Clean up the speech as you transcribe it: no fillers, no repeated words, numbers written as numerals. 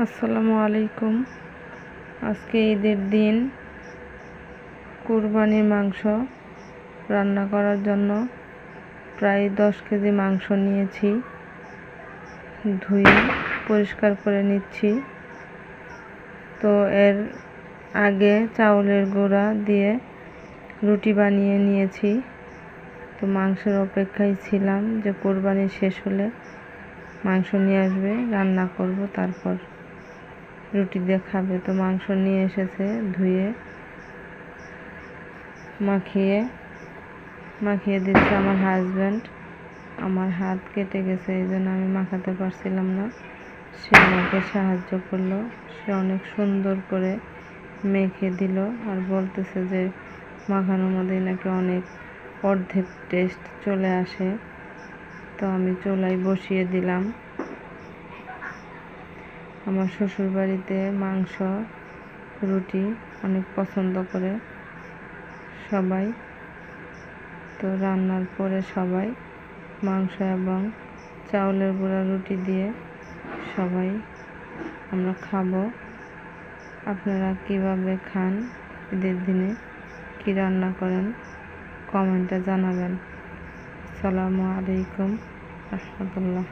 আসসালামু আলাইকুম। আজকে ঈদের দিন কুরবানির মাংস রান্না করার জন্য প্রায় 10 কেজি মাংস নিয়েছি। ধুয়ে পরিষ্কার করে নিচ্ছি। তো এর আগে চাউলের গুঁড়া দিয়ে রুটি বানিয়ে নিয়েছি। তো মাংসের অপেক্ষায় ছিলাম যে কুরবানি শেষ হলে মাংস নিয়ে আসবে, রান্না করব, তারপর রুটি দিয়ে খাবে। তো মাংস নিয়ে এসেছে, ধুয়ে মাখিয়ে দিচ্ছে আমার হাজব্যান্ড। আমার হাত কেটে গেছে, এই জন্য আমি মাখাতে পারছিলাম না। সে আমাকে সাহায্য করলো। সে অনেক সুন্দর করে মেখে দিল আর বলতেছে যে মাখানোর মধ্যে নাকি অনেক অর্ধেক টেস্ট চলে আসে। তো আমি চুলায় বসিয়ে দিলাম। আমার শ্বশুরবাড়িতে মাংস রুটি অনেক পছন্দ করে সবাই। তো রান্নার পরে সবাই মাংস এবং চাউলের গুঁড়া রুটি দিয়ে সবাই আমরা খাবো। আপনারা কিভাবে খান, ঈদের দিনে কি রান্না করেন, কমেন্টে জানাবেন। আসসালামু আলাইকুম রাহমাতুল্লাহ।